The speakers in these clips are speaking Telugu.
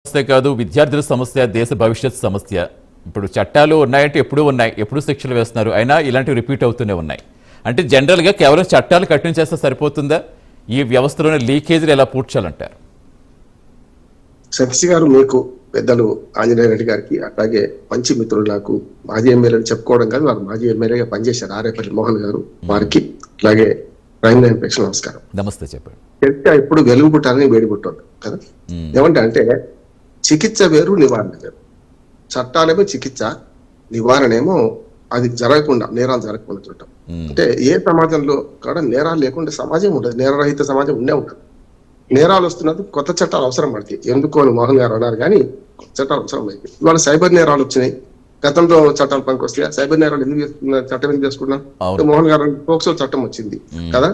సమస్య కాదు, విద్యార్థుల సమస్య, దేశ భవిష్యత్ సమస్య. ఇప్పుడు చట్టాలు ఉన్నాయంటే ఎప్పుడూ ఉన్నాయి, ఎప్పుడూ శిక్షలు వేస్తున్నారు, అయినా ఇలాంటివి రిపీట్ అవుతూనే ఉన్నాయి. అంటే జనరల్గా కేవలం చట్టాలు కఠినం చేస్తే సరిపోతుందా? ఈ వ్యవస్థలోనే లీకేజీలు ఎలా పూడ్చాలంటారు? సతీష్ గారు, మీకు పెద్దలు ఆంజనేయ రెడ్డి గారికి, అట్లాగే మంచి మిత్రులు, నాకు మాజీ ఎమ్మెల్యేలు చెప్పుకోవడం కాదు, వారు మాజీ ఎమ్మెల్యేగా పనిచేశారు ఆరేపల్లి మోహన్ గారు, వారికి అలాగే ప్రైమ్ లైన్ ప్రేక్షణ నమస్కారం. నమస్తే. చెప్పండి. చర్చ ఎప్పుడు వెలుగు పుట్టాలని వేడి పుట్టాలి కదా. ఏమంటే చికిత్స వేరు, నివారణ వేరు. చట్టాలేమో చికిత్స, నివారణేమో అది జరగకుండా, నేరాలు జరగకుండా చూడటం. అంటే ఏ సమాజంలో కూడా నేరాలు లేకుండా సమాజం ఉండదు, నేరరహిత సమాజం ఉండే ఉంటుంది. నేరాలు వస్తున్నది, కొత్త చట్టాలు అవసరం పడతాయి. ఎందుకు అని మోహన్ గారు అన్నారు, కానీ కొత్త చట్టాలు అవసరం పడుతుంది. ఇవాళ సైబర్ నేరాలు వచ్చినాయి, గతంలో చట్టాలు పనికి వస్తాయి. సైబర్ నేరాలు ఎందుకు చట్టం ఎందుకు చేసుకున్నాం? మోహన్ గారు పోక్సో చట్టం వచ్చింది కదా,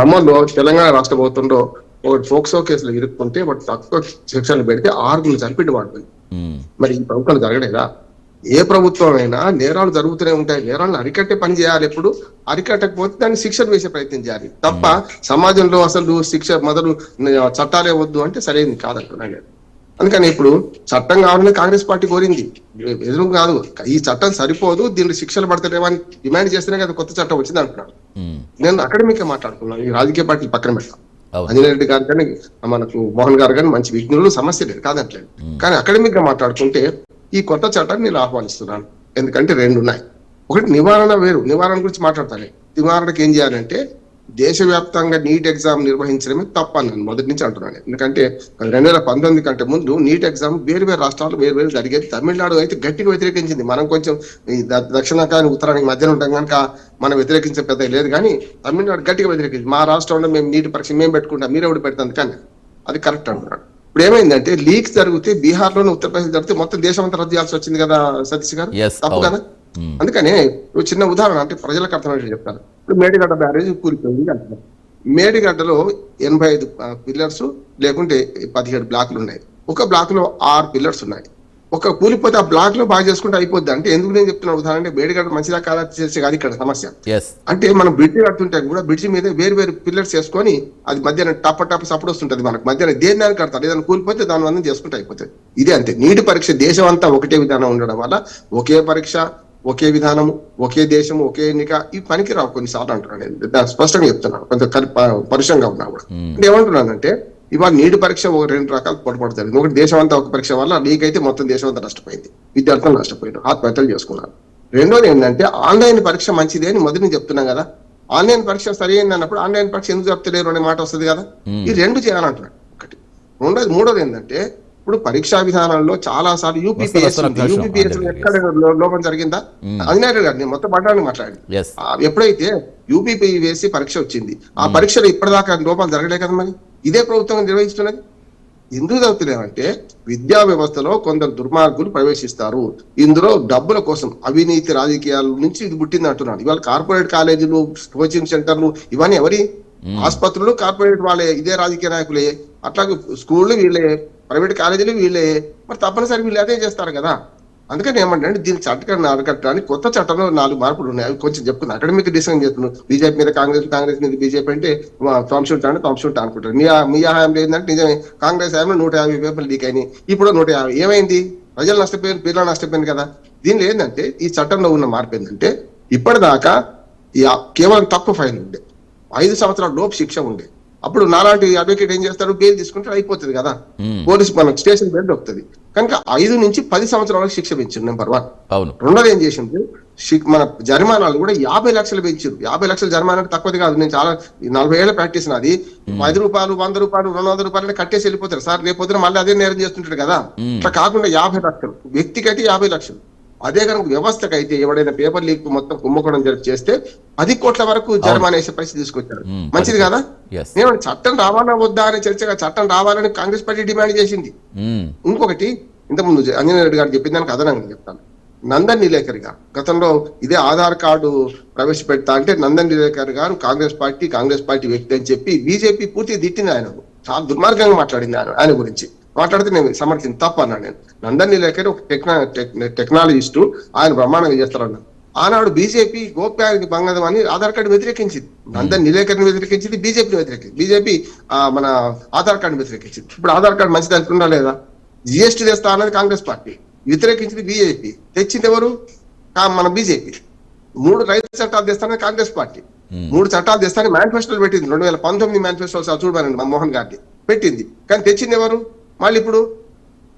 అమల్లో తెలంగాణ రాష్ట్ర ప్రభుత్వంలో ఒకటి పోక్సో కేసులు ఇరుక్కుంటే వాటి తక్కువ శిక్షలు పెడితే 6 చంపిటి వాడు. మరి ఈ ప్రభుత్వాలు జరగలేదా? ఏ ప్రభుత్వం అయినా నేరాలు జరుగుతూనే ఉంటాయి, నేరాలను అరికట్టే పని చేయాలి. ఎప్పుడు అరికట్టకపోతే దాన్ని శిక్షలు వేసే ప్రయత్నం చేయాలి తప్ప సమాజంలో అసలు శిక్ష మొదలు చట్టాలే వద్దు అంటే సరైనది కాదంటున్నాను నేను. అందుకని ఇప్పుడు చట్టం కావాలని కాంగ్రెస్ పార్టీ కోరింది, ఎదురు కాదు. ఈ చట్టం సరిపోదు, దీనిలో శిక్షలు పడతారేమని డిమాండ్ చేస్తేనే కదా కొత్త చట్టం వచ్చింది అంటున్నాడు. నేను అకాడమిక్ గా మాట్లాడుతున్నాను, ఈ రాజకీయ పార్టీలు పక్కన పెడతాను. ఆంజనేయ రెడ్డి గారు కానీ మనకు మోహన్ గారు కానీ మంచి విజ్ఞులు, సమస్య లేదు కాదంటలేదు. కానీ అకాడమిక్ గా మాట్లాడుకుంటే ఈ కొత్త చట్టాన్ని నేను ఆహ్వానిస్తున్నాను. ఎందుకంటే 2 ఉన్నాయి. ఒకటి నివారణ వేరు, నివారణ గురించి మాట్లాడతాను. నివారణకు ఏం చేయాలంటే దేశవ్యాప్తంగా నీట్ ఎగ్జామ్ నిర్వహించడమే తప్ప నేను మొదటి నుంచి అంటున్నాను. ఎందుకంటే 2019 కంటే ముందు నీట్ ఎగ్జామ్ వేరు రాష్ట్రాలు వేరు జరిగేది. తమిళనాడు అయితే గట్టిగా వ్యతిరేకించింది. మనం కొంచెం ఈ దక్షిణానికి ఉత్తరానికి మధ్యన ఉంటాం కనుక మనం వ్యతిరేకించే పెద్ద లేదు, కానీ తమిళనాడు గట్టిగా వ్యతిరేకించింది. మా రాష్ట్రంలో మేము నీటి పరీక్ష మేము పెట్టుకుంటాం, మీరు ఎవడు పెడతాం, కానీ అది కరెక్ట్ అంటున్నాడు. ఇప్పుడు ఏమైందంటే లీక్ జరిగితే బీహార్లోనే, ఉత్తరప్రదేశ్ జరిగితే మొత్తం దేశం అంతా రద్దు చేయాల్సి వచ్చింది కదా సతీష్ గారు, తప్పు కదా. అందుకనే చిన్న ఉదాహరణ అంటే ప్రజలకు అర్థమయ్యేది చెప్తాను. ఇప్పుడు మేడిగడ్డ బ్యారేజ్ కూలిపోయింది అంటున్నారు. మేడిగడ్డలో 85 పిల్లర్స్ లేకుంటే 17 బ్లాక్లు ఉన్నాయి. ఒక బ్లాక్ లో 6 పిల్లర్స్ ఉన్నాయి. ఒక కూలిపోతే ఆ బ్లాక్ లో బాగా చేసుకుంటే అయిపోద్ది. అంటే ఎందుకు నేను చెప్తున్నాను ఉదాహరణ అంటే మేడిగడ్డ మంచిదా కాదా చేసే కాదు ఇక్కడ సమస్య. అంటే మనం బ్రిడ్జి కడుతుంటే కూడా బ్రిడ్జి మీద వేరు పిల్లర్స్ చేసుకొని అది మధ్యాహ్నం టప్ సపోర్ట్ వస్తుంటది. మనకు మధ్యాహ్నం దేని కడతారు, ఏదైనా కూలిపోతే దాని వల్ల చేసుకుంటే అయిపోతుంది. ఇదే అంతే. నీటి పరీక్ష దేశం అంతా ఒకటే విధానం ఉండడం వల్ల ఒకే పరీక్ష, ఒకే విధానము, ఒకే దేశము, ఒకే ఎన్నిక ఈ పనికి రావు కొన్నిసార్లు అంటున్నాను. నేను స్పష్టంగా చెప్తున్నాను, కొంచెం పరుషంగా ఉన్నా కూడా. అంటే ఏమంటున్నానంటే ఇవాళ నీటి పరీక్ష 2 రకాలు పొరపడుతుంది. ఒకటి దేశం అంతా ఒక పరీక్ష వల్ల లీక్ అయితే మొత్తం దేశం అంతా నష్టపోయింది, విద్యార్థులు నష్టపోయారు, ఆత్మహత్యలు చేసుకున్నారు. రెండోది ఏంటంటే ఆన్లైన్ పరీక్ష మంచిది అని మొదటి నుంచి చెప్తున్నాం కదా. ఆన్లైన్ పరీక్ష సరైనది అన్నప్పుడు ఆన్లైన్ పరీక్ష ఎందుకు చెప్తలేరు అనే మాట వస్తుంది కదా. ఈ 2 చేయాలంటున్నాడు ఒకటి. మూడోది ఏంటంటే ఇప్పుడు పరీక్షా విధానంలో చాలా సార్లు యూపీపీఎస్సీ ఎక్కడ లోపం జరిగిందా? ఆంజనేయ గారు నేను మొత్తం పడ్డానికి మాట్లాడింది. ఎప్పుడైతే యూపీపీఎస్సీ పరీక్ష వచ్చింది, ఆ పరీక్షలో ఇప్పటిదాకా లోపాలు జరగలే కదా. మరి ఇదే ప్రభుత్వం నిర్వహిస్తున్నది. ఎందుకు జరుగుతున్నాయంటే విద్యా వ్యవస్థలో కొందరు దుర్మార్గులు ప్రవేశిస్తారు. ఇందులో డబ్బుల కోసం అవినీతి రాజకీయాల నుంచి ఇది పుట్టింది అంటున్నాడు. ఇవాళ కార్పొరేట్ కాలేజీలు, కోచింగ్ సెంటర్లు ఇవన్నీ ఎవరి? ఆసుపత్రులు కార్పొరేట్ వాళ్ళే, ఇదే రాజకీయ నాయకులే. అట్లాగే స్కూళ్ళు వీళ్ళే, ప్రైవేట్ కాలేజీలు వీళ్ళే. మరి తప్పనిసరి వీళ్ళు అదే చేస్తారు కదా. అందుకని ఏమంటే దీన్ని చట్టాన్ని అరకట్టడానికి కొత్త చట్టంలో 4 మార్పులు ఉన్నాయి. అవి కొంచెం చెప్తున్నా. అకాడమిక్ డిసిషన్ చేస్తున్నాను. బీజేపీ మీద కాంగ్రెస్ మీద బీజేపీ అంటే తోంసుంటా అనుకుంటారు. మీ హయాంలో ఏంటంటే నిజమే, కాంగ్రెస్ హయాంలో 150 పేపర్లు లీక్ అయినాయి. ఇప్పుడు 150 ఏమైంది? ప్రజలు నష్టపోయారు, పిల్లలు నష్టపోయింది కదా. దీనిలో ఏంటంటే ఈ చట్టంలో ఉన్న మార్పు ఏంటంటే ఇప్పటిదాకా కేవలం తక్కువ ఫైన్ ఉండే, 5 సంవత్సరాల లోపు శిక్ష ఉండే. అప్పుడు నాలాంటి అడ్వకేట్ ఏం చేస్తారు, బెయిల్ తీసుకుంటే అయిపోతుంది కదా, పోలీసు మనకు స్టేషన్ బెయిల్ దొరుకుతుంది. కనుక 5 నుంచి 10 సంవత్సరాలకు శిక్ష పెంచింది నెంబర్ 1. రెండోది ఏం చేసింది, మన జరిమానాలు కూడా 50 లక్షలు పెంచారు. 50 లక్షల జరిమానా తక్కువది కాదు. నేను చాలా 40 ఏళ్ల ప్రాక్టీస్ నాది. 5 రూపాయలు, 100 రూపాయలు, 200 రూపాయలు కట్టేసి వెళ్ళిపోతారు సార్. రేపొద్దున మళ్ళీ అదే నేరం చేస్తుంటాడు కదా. అట్లా కాకుండా 50 లక్షలు వ్యక్తికైతే 50 లక్షలు. అదే కనుక వ్యవస్థకైతే ఎవడైనా పేపర్ లీక్ మొత్తం కుంభకోణం చేస్తే 10 కోట్ల వరకు జరిమానా వేసే పరిస్థితి తీసుకొచ్చారు. మంచిది కదా. నేను చట్టం రావాలా వద్దా అనే చర్చగా చట్టం రావాలని కాంగ్రెస్ పార్టీ డిమాండ్ చేసింది. ఇంకొకటి ఇంతకుముందు ఆంజనేయ రెడ్డి గారు చెప్పిన దానికి అదనంగా చెప్తాను. నందన్ నీలేకర్ గారు గతంలో ఇదే ఆధార్ కార్డు ప్రవేశపెడతా అంటే నందన్ నీలేకర్ గారు కాంగ్రెస్ పార్టీ వ్యక్తి అని చెప్పి బీజేపీ పూర్తిగా తిట్టింది. ఆయన చాలా దుర్మార్గంగా మాట్లాడింది ఆయన గురించి. మాట్లాడితే నేను సమర్థించి తప్పు అన్నాను. నేను నందన్ నీలేకర్ ఒక టెక్నాలజిస్టు, ఆయన బ్రహ్మాండంగా చేస్తారన్నాను. ఆనాడు బీజేపీ గోప్యానికి భంగం అని ఆధార్ కార్డు వ్యతిరేకించింది. నందన్ నీలేకర్ని వ్యతిరేకించింది, బీజేపీని వ్యతిరేకించింది. బీజేపీ మన ఆధార్ కార్డుని వ్యతిరేకించింది. ఇప్పుడు ఆధార్ కార్డు మంచిది అనుకున్నా లేదా? జిఎస్టీ తెస్తా అన్నది కాంగ్రెస్ పార్టీ, వ్యతిరేకించింది బీజేపీ, తెచ్చింది ఎవరు? మన బీజేపీ. 3 రైతు చట్టాలు తెస్తానని కాంగ్రెస్ పార్టీ 3 చట్టాలు తెస్తానని మేనిఫెస్టోలు పెట్టింది. 2019 మేనిఫెస్టో చూడమనండి మన్మోహన్ గారిని పెట్టింది. కానీ తెచ్చింది ఎవరు? మళ్ళీ ఇప్పుడు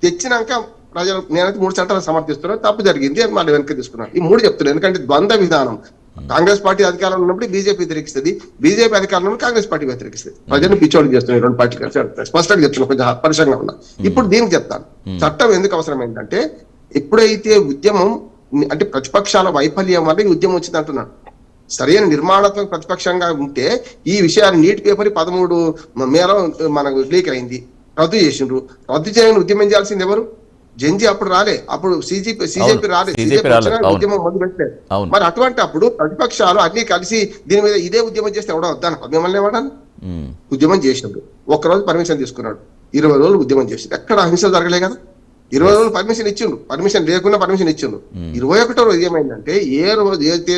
తెచ్చినాక ప్రజలు నేనైతే 3 చట్టాలు సమర్థిస్తున్నాను, తప్పు జరిగింది అని మళ్ళీ వెనక్కి తీసుకున్నాను. ఈ 3 చెప్తున్నాను. ఎందుకంటే ద్వంద్వ విధానం. కాంగ్రెస్ పార్టీ అధికారంలో ఉన్నప్పుడు బీజేపీ వ్యతిరేకిస్తుంది, బీజేపీ అధికారంలో ఉన్నప్పుడు కాంగ్రెస్ పార్టీ వ్యతిరేకిస్తుంది. ప్రజలు పిచ్చోళ్ళు చేస్తున్నారు 2 పార్టీలు కలిసి. స్పష్టంగా చెప్తున్నా, కొంచెం పరిశ్రమగా ఉన్నా. ఇప్పుడు దీనికి చెప్తాను చట్టం ఎందుకు అవసరమైందంటే, ఎప్పుడైతే ఉద్యమం అంటే ప్రతిపక్షాల వైఫల్యం వల్ల ఈ ఉద్యమం వచ్చింది అంటున్నాను. సరైన నిర్మాణాత్మక ప్రతిపక్షంగా ఉంటే ఈ విషయాన్ని నీట్ పేపర్ 13 మేలో మనకు లీక్ అయింది, రద్దు చేసిండ్రు. రద్దు చేయని ఉద్యమం చేయాల్సింది ఎవరు? జంజీ అప్పుడు రాలే, అప్పుడు సిజేపీ రాలేదు, ఉద్యమం మొదలు పెట్టలేదు. మరి అటువంటి అప్పుడు ప్రతిపక్షాలు అన్ని కలిసి దీని మీద ఇదే ఉద్యమం చేస్తే ఎవడో వద్దాను మిమ్మల్ని ఏమడాలి? ఉద్యమం చేసిండు, ఒక్కరోజు పర్మిషన్ తీసుకున్నాడు, 20 రోజులు ఉద్యమం చేసిండు, ఎక్కడ అహింస జరగలే కదా. 20 రోజులు పర్మిషన్ ఇచ్చిండు, పర్మిషన్ లేకుండా పర్మిషన్ ఇచ్చిండు. 21వ రోజు ఏమైందంటే, ఏ రోజు ఏదైతే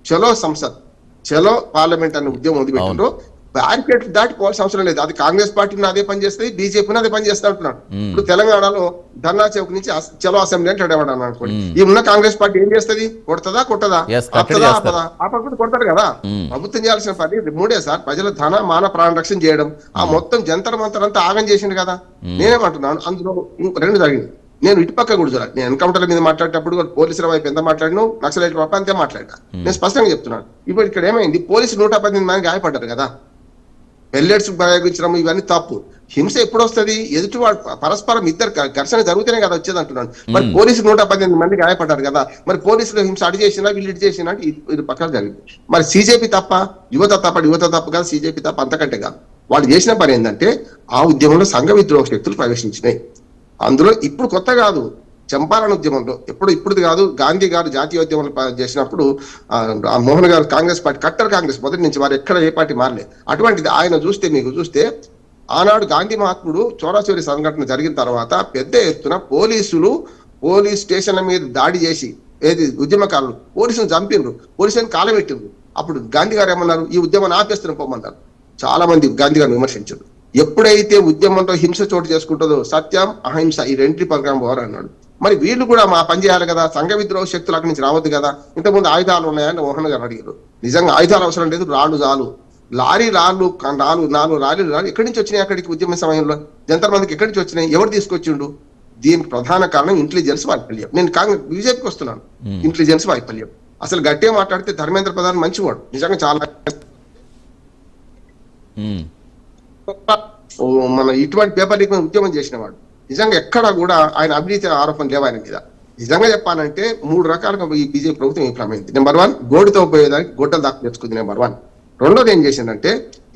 చలో సంసద్ చలో పార్లమెంట్ అనే ఉద్యమం మొదలుపెట్టిండ్రో బ్యారికేడ్ దాటిపోవాల్సిన అవసరం లేదు. అది కాంగ్రెస్ పార్టీని అదే పని చేస్తుంది, బీజేపీని అదే పని చేస్తా అంటున్నాడు. ఇప్పుడు తెలంగాణలో ధర్నా చౌక్ నుంచి చలో అసెంబ్లీ అంటే అడేవాడు అనుకోండి. ఈ ఉన్న కాంగ్రెస్ పార్టీ ఏం చేస్తుంది? కొడతదా కొట్టదా? ఆపదా ఆపదా? ఆపకుండా కొడతారు కదా. ప్రభుత్వం చేయాల్సిన పని 3 సార్, ప్రజల ధన మాన ప్రాణ రక్షణ చేయడం. ఆ మొత్తం జంతర్ మంతర్ అంతా ఆగం చేసిండు కదా. నేనేమంటున్నాను, అందులో 2 జరిగింది. నేను ఇటుపక్క కూడా చూడాలి. నేను ఎన్కౌంటర్ల మీద మాట్లాడేటప్పుడు పోలీసుల వైపు ఎంత మాట్లాడినా, నక్సలైట్ వైపు అంతే మాట్లాడినా. నేను స్పష్టంగా చెప్తున్నాను. ఇప్పుడు ఇక్కడ ఏమైంది, పోలీసులు 118 మంది గాయపడ్డారు కదా. పెల్లెట్స్ ప్రయోగించడం ఇవన్నీ తప్పు. హింస ఎప్పుడు వస్తుంది? ఎదుటి వాడు పరస్పరం ఇద్దరు ఘర్షణ జరుగుతూనే కదా వచ్చేది అంటున్నాను. మరి పోలీసులు 118 మంది గాయపడ్డారు కదా. మరి పోలీసులు హింస అడి చేసినా వీళ్ళు ఇటు చేసినా ఇది పక్కన జరిగింది. మరి సిజేపీ తప్ప, యువత తప్ప కాదు, సిజేపీ తప్ప అంతకంటే కాదు. వాళ్ళు చేసిన పని ఏంటంటే, ఆ ఉద్యమంలో సంఘ విద్రోహ శక్తులు ప్రవేశించినాయి. అందులో ఇప్పుడు కొత్త కాదు, చంపారణ ఉద్యమంలో ఇప్పుడు కాదు, గాంధీ గారు జాతీయోద్యమంలో చేసినప్పుడు మోహన్ గారు కాంగ్రెస్ పార్టీ కట్టర్ కాంగ్రెస్ మొదటి నుంచి, వారు ఎక్కడ ఏ పార్టీ మారలే. అటువంటిది ఆయన చూస్తే ఆనాడు గాంధీ మహాత్ముడు చోరాచోరీ సంఘటన జరిగిన తర్వాత పెద్ద ఎత్తున పోలీస్ స్టేషన్ల మీద దాడి చేసి ఉద్యమకారులు పోలీసులను చంపిండ్రు, పోలీసులను కాలబెట్టిండ్రు. అప్పుడు గాంధీ గారు ఏమన్నారు? ఈ ఉద్యమాన్ని ఆపేస్తున్న పోమన్నారు. చాలా మంది గాంధీ గారిని విమర్శించారు. ఎప్పుడైతే ఉద్యమంలో హింస చోటు చేసుకుంటుందో సత్యం అహింస ఈ 2 ప్రోగ్రామ్ పోవాలి అన్నాడు. మరి వీళ్ళు కూడా మా పని చేయాలి కదా, సంఘ విద్రోహ శక్తులు అక్కడి నుంచి రావద్దు కదా. ఇంతకుముందు ఆయుధాలు ఉన్నాయని మోహన్ గారు అడిగారు. నిజంగా ఆయుధాలు అవసరం లేదు, రాళ్ళు చాలు. లారీలు ఎక్కడి నుంచి వచ్చినాయి అక్కడికి ఉద్యమ సమయంలో? జంతర్ మందికి ఎక్కడి నుంచి వచ్చినాయి? ఎవరు తీసుకొచ్చిండు? దీనికి ప్రధాన కారణం ఇంటెలిజెన్స్ వైఫల్యం. నేను బీజేపీకి వస్తున్నాను. ఇంటెలిజెన్స్ వైఫల్యం. అసలు గట్టిగా మాట్లాడితే ధర్మేంద్ర ప్రధాన్ మంచివాడు, నిజంగా చాలా మన ఇటువంటి పేపర్ లీక్ మీద ఉద్యమం చేసిన వాడు. నిజంగా ఎక్కడా కూడా ఆయన అవినీతి ఆరోపణలు లేవు ఆయన మీద. నిజంగా చెప్పాలంటే 3 రకాలుగా ఈ బీజేపీ ప్రభుత్వం విఫలమైంది. నెంబర్ 1, గోడుతో పోయేదానికి గొడ్డలు దాకా తెచ్చుకుంది. నెంబర్ 1. రెండోది ఏం చేసిందంటే,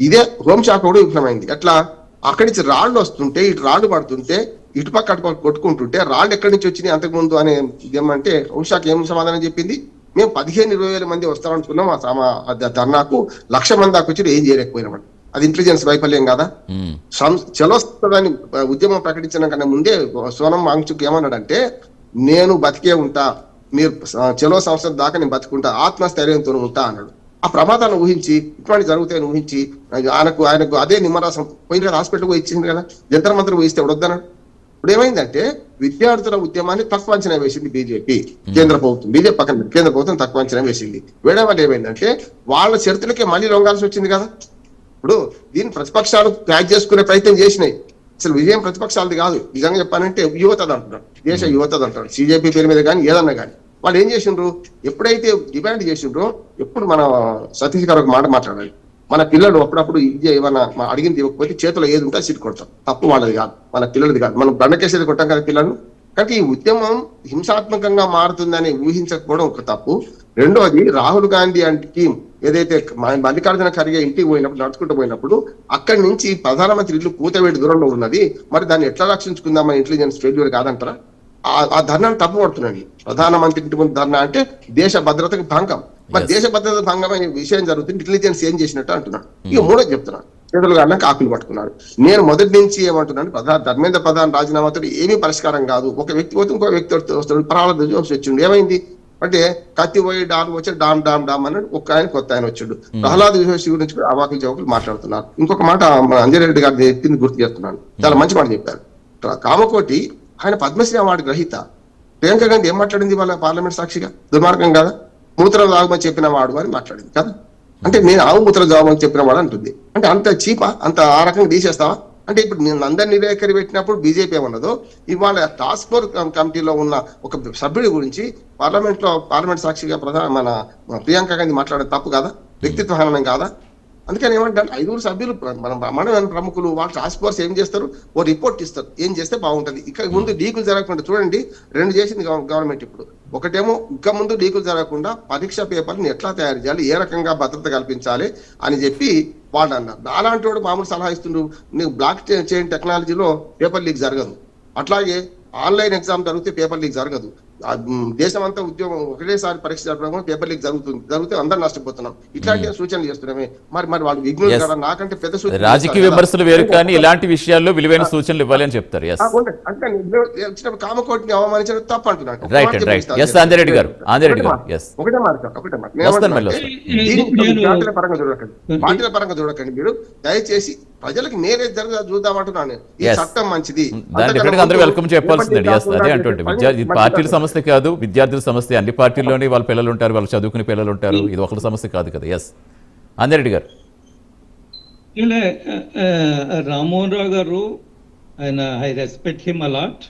ఇదే హోంశాఖ కూడా విఫలమైంది. ఎట్లా? అక్కడి నుంచి రాళ్లు వస్తుంటే, ఇటు రాళ్లు పడుతుంటే, ఇటుపక్క అటుపక్క కొట్టుకుంటుంటే రాళ్ళు ఎక్కడి నుంచి వచ్చినాయి అంతకుముందు అనే ఏమంటే, హోంశాఖ ఏం సమాధానం చెప్పింది? మేము 15-20 మంది వస్తామనుకున్నాం ఆ ధర్నాకు, 1,00,000 మంది దాకా వచ్చి ఏం చేయలేకపోయినామని. అది ఇంటెలిజెన్స్ వైఫల్యం కదా. చలో దాన్ని ఉద్యమం ప్రకటించిన కన్నా ముందే సోనం వాంగ్చుక్ ఏమన్నాడంటే, నేను బతికే ఉంటా, మీరు చలో సంస్థ దాకా నేను బతుకుంటా, ఆత్మస్థైర్యంతో ఉంటా అన్నాడు. ఆ ప్రమాదాన్ని ఊహించి, ఇటువంటి జరుగుతాయని ఊహించి ఆయనకు అదే నిమ్మరాసం పోయిన కదా, హాస్పిటల్ పోయి ఇచ్చింది కదా, జంతర్ మంత్రం పోయిస్తే వద్దన్నాడు. ఇప్పుడు ఏమైందంటే, విద్యార్థుల ఉద్యమాన్ని తక్కువ అంచనా వేసింది బీజేపీ కేంద్ర ప్రభుత్వం. బీజేపీ పక్కన కేంద్ర ప్రభుత్వం తక్కువ అంచనా వేసింది. వేయడం వల్ల ఏమైందంటే, వాళ్ళ చరిత్రలకే మళ్ళీ లొంగాల్సి వచ్చింది కదా. ఇప్పుడు దీన్ని ప్రతిపక్షాలు ప్యాక్ చేసుకునే ప్రయత్నం చేసినాయి. అసలు విజయం ప్రతిపక్షాలది కాదు. నిజంగా చెప్పాలంటే యువతది అంటున్నారు, దేశ యువతది అంటారు. సిజేపీ పేరు మీద కానీ ఏదన్నా కానీ వాళ్ళు ఏం చేసిండ్రు? ఎప్పుడైతే డిమాండ్ చేసిండ్రో, ఎప్పుడు మన సతీష్ గారు ఒక మాట మాట్లాడాలి, మన పిల్లలు అప్పుడప్పుడు ఇది ఏమన్నా అడిగింది ఇవ్వకపోతే చేతిలో ఏది ఉంటే సిట్ కొడతాం. తప్పు వాళ్ళది కాదు, మన పిల్లలది కాదు. మనం బండకేసేది కొట్టాం కదా పిల్లలు. కానీ ఈ ఉద్యమం హింసాత్మకంగా మారుతుందని ఊహించకపోవడం ఒక తప్పు. రెండోది, రాహుల్ గాంధీ అంటే ఏదైతే మల్లికార్జున ఖర్గే ఇంటికి పోయినప్పుడు, నడుచుకుంటూ పోయినప్పుడు, అక్కడి నుంచి ప్రధానమంత్రి ఇల్లు కూతవేడి దూరంలో ఉన్నది. మరి దాన్ని ఎట్లా రక్షించుకుందామని ఇంటెలిజెన్స్ ఫెయిల్యూర్ కాదంటారా? ఆ ధర్నాన్ని తప్పు పడుతున్నాడు. ప్రధానమంత్రి ఇంటి ముందు ధర్నా అంటే దేశ భద్రతకు భంగం. మరి దేశ భద్రత భంగమైన విషయం జరుగుతుంది, ఇంటెలిజెన్స్ ఏం చేసినట్టు అంటున్నాడు. ఇక మూడోది చెప్తున్నాను, చేతులు కాళ్ళ కాకులు పట్టుకున్నాడు. నేను మొదటి నుంచి ఏమంటున్నాను, ధర్మేంద్ర ప్రధాన్ రాజీనామాతో ఏమీ పరిష్కారం కాదు. ఒక వ్యక్తి పోతే ఇంకో వ్యక్తి వస్తాడు. ప్రహ్లాద్ జోషి వచ్చిండు, ఏమైంది అంటే కత్తి పోయి డాన్ వచ్చి డామ్ డామ్ డామ్ అన్నాడు. ఒక్క ఆయన కొత్త ఆయన వచ్చాడు. ప్రహ్లాద్ జోషి గురించి కూడా అవాకులు జవాకులు మాట్లాడుతున్నారు. ఇంకొక మాట అంజనేరెడ్డి గారి చెప్పింది గుర్తు చేస్తున్నాను, చాలా మంచి మాట చెప్పారు. కామకోటి ఆయన పద్మశ్రీ అవార్డు గ్రహీత. ప్రియాంక గాంధీ ఏం మాట్లాడింది వాళ్ళ పార్లమెంట్ సాక్షిగా? దుర్మార్గం కాదా? మూత్రం తాగమని చెప్పిన వాడు అని మాట్లాడింది కదా. అంటే నేను ఆవు మూత్రం తాగమని చెప్పిన వాడు అంటుంది. అంటే అంత చీపా? అంత ఆ రకంగా తీసేస్తావా? అంటే ఇప్పుడు నేను అందరినీ నిరాకరి పెట్టినప్పుడు బీజేపీ ఏమన్నదో, ఇవాళ టాస్క్ ఫోర్స్ కమిటీలో ఉన్న ఒక సభ్యుడి గురించి పార్లమెంట్ సాక్షిగా మన ప్రియాంక గాంధీ మాట్లాడే తప్పు కాదా? వ్యక్తిత్వ హననం కాదా? అందుకని ఏమంటే 5 సభ్యులు మన ప్రముఖులు వాళ్ళ టాస్క్ ఫోర్స్ ఏం చేస్తారు? ఓ రిపోర్ట్ ఇస్తారు, ఏం చేస్తే బాగుంటది. ఇక ముందు లీకులు జరగకుండా చూడండి, 2 చేసింది గవర్నమెంట్ ఇప్పుడు. ఒకటేమో ఇక ముందు లీకులు జరగకుండా పరీక్ష పేపర్ని ఎట్లా తయారు చేయాలి, ఏ రకంగా భద్రత కల్పించాలి అని చెప్పి వాళ్ళు అన్నారు. అలాంటి వాడు మామూలు సలహా ఇస్తుండ్రు, నీకు బ్లాక్ చైన్ టెక్నాలజీలో పేపర్ లీక్ జరగదు, అట్లాగే ఆన్లైన్ ఎగ్జామ్ జరిగితే పేపర్ లీక్ జరగదు, దేశం అంతా ఉద్యోగం ఒకటేసారి పరీక్ష జరపడం పేపర్ లీక్ జరిగితే అందరూ నష్టపోతున్నాం. ఇట్లాంటి సూచనలు చేస్తున్నామే. మరి వాళ్ళు విఘ్నులు కదా, నాకంటే పెద్ద సూచన. రాజకీయ విమర్శలు వేరు, కానీ ఇలాంటి విషయాల్లో విలువైన సూచనలు ఇవ్వాలి అని చెప్తారు. అంటే వచ్చినప్పుడు కామకోటిని అవమానించడం తప్పు అంటున్నాను. ఆంజనేయుడు గారు ఒకటే మాట పార్టీల పరంగా చూడకండి. మీరు దయచేసి ప్రజలకు నేనే చూద్దామంటున్నాను. ఈ చట్టం మంచిది, అందరూ వెల్కమ్ చెప్పాల్సిందండి. అదే అంటుంటే పార్టీల సమస్య కాదు, విద్యార్థుల సమస్య. అన్ని పార్టీల్లోని వాళ్ళ పిల్లలు ఉంటారు, వాళ్ళు చదువుకునే పిల్లలు ఉంటారు. ఇది ఒకరి సమస్య కాదు కదా. ఆంజనేయుడు గారు. రామ్మోహన్ రావు గారు, ఆయన ఐ రెస్పెక్ట్ హిమ్ అలాట్.